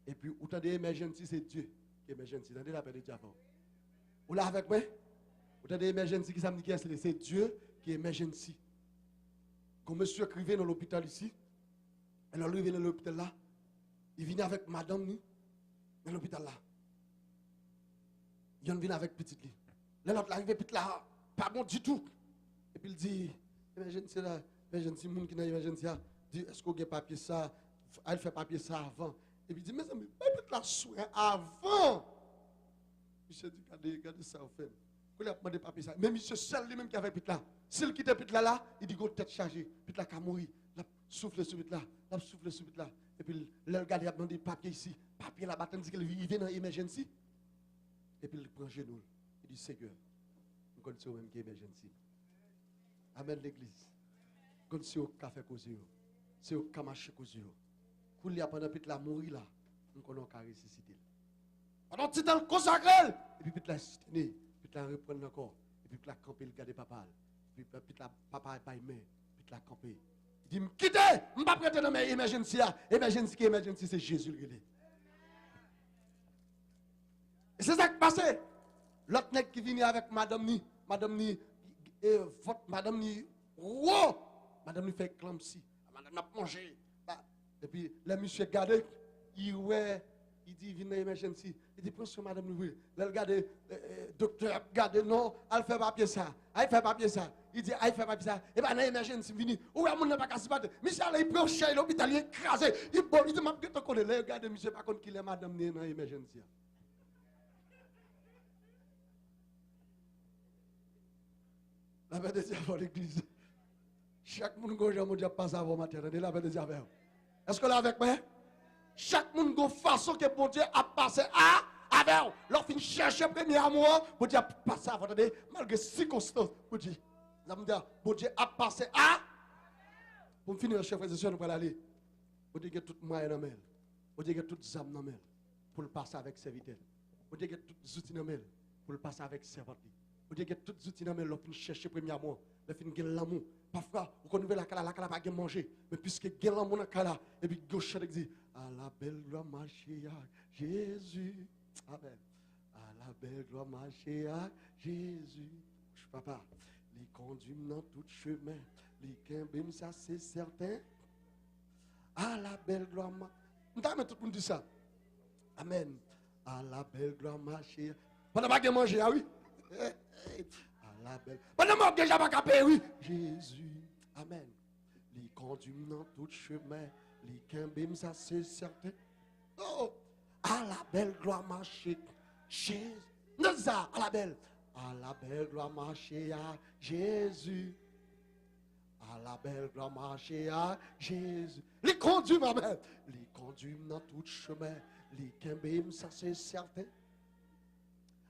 Speaker 3: Et puis, vous entendez emergency, c'est Dieu qui est emergency. Vous entendez la paix de Dieu avant. Vous là avec moi? Vous entendez emergency qui ça me dit c'est Dieu qui est emergency. Quand monsieur écrivait dans l'hôpital ici, et là, lui vient dans l'hôpital là, il vient avec madame ni, dans l'hôpital là. Il vient avec petite lit. Là, l'autre arrive, petit là, pas bon du tout. Et puis il dit, emergency là, emergency, moun qui n'a emergency là, dit, est-ce qu'on a papier ça? Elle fait papier ça avant. Et puis il dit, mais ça me peut-être la soirée avant. Monsieur dit, regardez ça, au fait. Vous avez demandé papier ça. Mais monsieur seul lui-même qui avait pit là. S'il quitte pit là, il dit, go tête chargée. Pit là, qui a mouru. Il souffle sur pit là. Il souffle sur pit là. Et puis, le gars, il a demandé papier ici. Papier là, il dit qu'il vient dans l'emergency. Et puis, il prend genou. Il dit, Seigneur, nous connaissons même qui est emergency. Amen l'église. Nous connaissons au café causé. C'est au camaché causé. Pour lui pendant que la mourir là, nous connaissons qu'à ressusciter. Pendant que tu es consacré, et puis la cité, puis la reprendre encore, et puis la camper, le garder papa, puis la papa est pas aimé, puis la camper. Il dit, quittez, je ne vais pas prêter dans mes emergency. Emergency qui est emergency, c'est Jésus le relais. Et c'est ça qui passe. L'autre nègre qui vient avec madame ni, madame ni, wow, madame ni fait clamsi, madame a mangé. Et puis, le monsieur garde, il dit, viens dans l'emergency. Il dit, prends sur madame Louis. Le regarde, docteur, garde, non, elle fait papier ça. Elle fait papier ça. Il dit, elle fait papier ça. Et bien, dans l'emergency, il vient. Où est-ce qu'on n'a pas qu'à se battre? Monsieur, il prend cher, l'hôpital, il est écrasé. Il dit, ma bête, on est regarde, monsieur, pas contre qui est madame dans l'emergency. La paix de Dieu avant l'église. Chaque monde qui a déjà passé avant matin, la paix de Dieu avant. Est-ce que là avec moi? Chaque monde qui a façon que bon Dieu a passé à avec. Lorsqu'il cherche le premier amour, bon Dieu a passé avant. Malgré circonstances, bon Dieu. Bon Dieu a passé à. Pour finir, chef et sœurs, nous allons aller. Bon Dieu a tout moyen dans mail. Bon Dieu a toutes âmes dans mail. Pour le passer avec serviteur. Bon Dieu a tous outils dans mail. Pour le passer avec servante. Bon Dieu a tous outils dans mail. Lorsqu'il cherche le premier amour. Lorsqu'il gagne l'amour. Parfois, vous connaissez la cala pas de manger. Mais puisque gagne l'amour dans la cala, et puis gauche dit, à la belle gloire marcher à Jésus. Amen. À la belle gloire marcher à Jésus. Papa, les conduit dans tout chemin. Les quimbim, ça c'est certain. À la belle gloire marcher. Nous avons tout le monde dit ça. Amen. À la belle gloire marcher. Pendant pas de manger, ah oui. La belle. Pendant que déjà pas capé, oui. Jésus. Amen. Les conduit dans tout chemin. Les quimbim, ça c'est certain. Oh. À la belle gloire marcher. Jésus. Non, ça, à la belle. À la belle gloire marcher à Jésus. À la belle gloire marcher à Jésus. Les conduit, ma mère. Les conduit dans tout chemin. Les quimbim, ça c'est certain.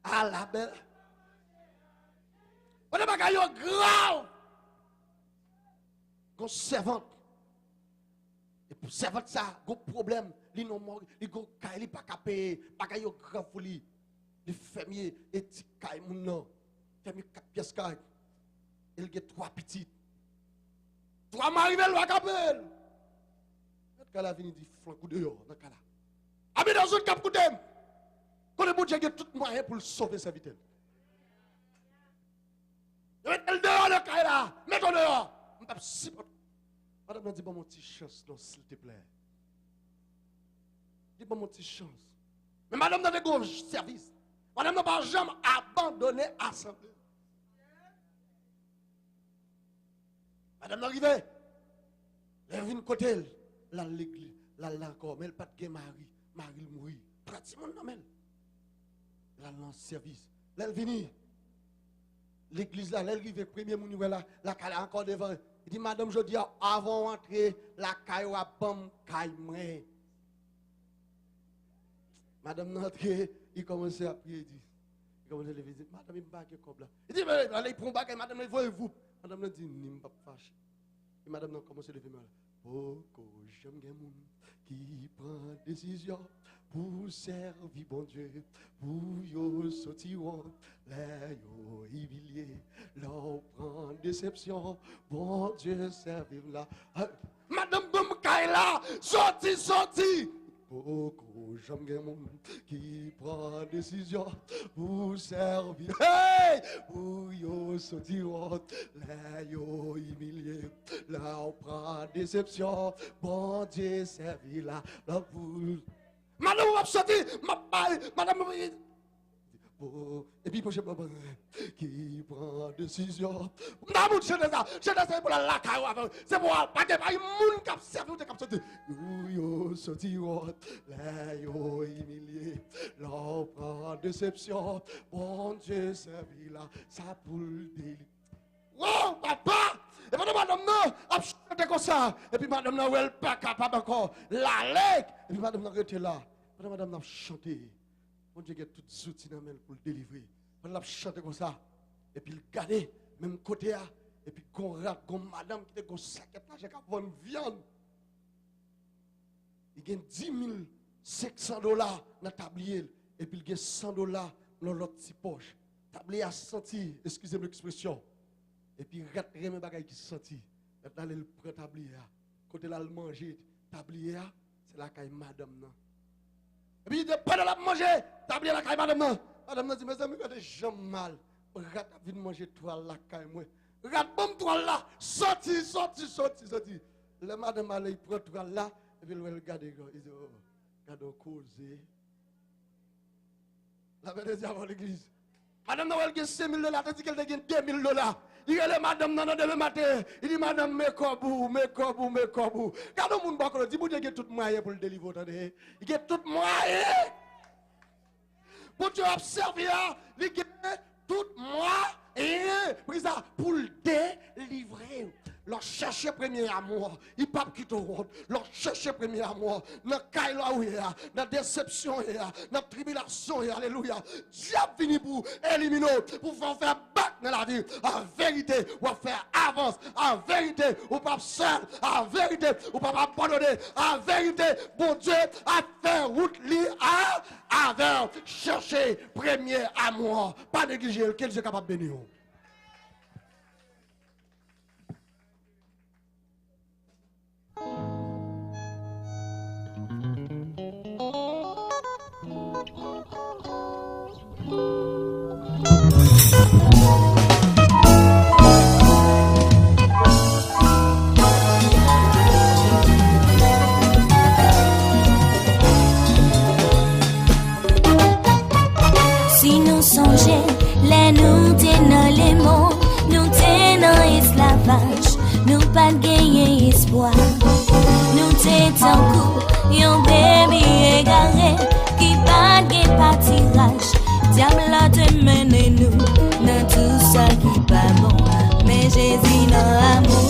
Speaker 3: À la belle. On n'a pas gagné grave. Qu'on servante. Et pour servante ça, gros problème. Li non mort, li go kay li pas capé, pas gagné grave pour lui. Les fermiers et ti kay moun non. Fermier 4 pièces kay. Il a 3 petites. 3 marivé loi capel. Notre cas la vini dit flanc coup dehors dans cas là. Abi dans une cap coup dem. Qu'on est bon Dieu tout moyen pour sauver sa vitesse. Mettez-le dehors, le caille là. Mettez-le dehors. Madame m'a dit, bon, mon petit chance, non, s'il te plaît. Dis, bon, mon petit chance. Mais madame, dans des gros services. Madame n'a pas jamais abandonné l'assemblée. Madame n'arrivait. Elle vient côté, là l'église, là encore, mais elle n'a pas de mari. Marie mourit. Pratiquement non mais. Là dans service. Là elle vient. L'église là, elle arrive premier moun là, la caille encore devant. Il dit madame je dis avant d'entrer la caille wa bam caille moi. Madame n'entrée, il commence à prier, il dit. Il commence à lever, il dit madame il me bague comme là. Il dit mais allez prendre bague madame voyez-vous. Madame n'a dit ni pas fâché. Et madame n'a commencé à lever mal. Pourquoi j'aime les gens qui prennent décision pour servir bon Dieu, pour y sortir, les humilier, leur prendre déception, bon Dieu servir là. Madame Boumkaïla, sorti. Pourquoi j'aime les gens qui prennent décision pour servir, pour y sortir, les humilier, leur prendre déception, bon Dieu servir là, la boule. Madame va sortir, madame et puis prochain moment qui prend décision. Madame c'est ça pour la caille, c'est pour pas de monde qui servi ou qui sorti. Yo sorti les yo humilié, leur prend déception. Bon Dieu servi là, ça pour le délit. Wow, papa! Et puis madame non, a chanté comme ça. Et puis madame non, elle pas capable encore. La leg. Et puis madame non était là. Madame n'a chanté. Bon Dieu a tout soutien pour le délivrer. Madame a chanté comme ça. Et puis il gardait même côté là. Et puis qu'on rate comme madame qui était comme saquette là, j'ai qu'à vendre viande. Il gagne $10,500 dans le tablier. Et puis il gagne $100 dans l'autre petit poche. Tablier a senti, excusez-moi l'expression. Et puis il rate mes bagages qui senti. Maintenant il prend tablier. Côté là il mange tablier, c'est la caille madame non. Et puis il dit pendant la manger, tablier la caille madame non. Madame non dit mes amis, regardez j'aime mal. Rate a venu manger toi la caille moi. Regarde bon toi là, sorti. Le madame allait il prend toi là et puis il regarde il dit oh, regarde causer. La veille avant l'église. Madame Noël gagne $5,000, tandis qu'elle gagne $2,000. Il dit madame non demain matin. Il dit madame me kobou. Quand le monde bakolo dit vous Dieu tout moyen pour le délivrer attendez. Il a tout moyen. Pour Dieu observer, il a tout moyen pour le délivrer. Leur chercher premier amour, il ne peut pas quitter le monde. Leur chercher premier amour, dans le caille là où il y a, dans la déception, dans la tribulation, alléluia. Dieu vient pour éliminer, pour faire battre dans la vie. En vérité, on va faire avance. En vérité, on pas seul. En vérité, on pas abandonner. En vérité, bon Dieu a fait route li avec chercher premier amour. Pas négliger, quel Dieu est capable de bénir.
Speaker 4: Si nous songeons, les nous tenons les mots, nous tenons esclavage, nous pas gagner espoir. Nous tenons coup, yon bébé égaré, qui pas gagner pâtirage. Diable a te mener nous, dans tout ça qui pas bon. Mais Jésus dans l'amour.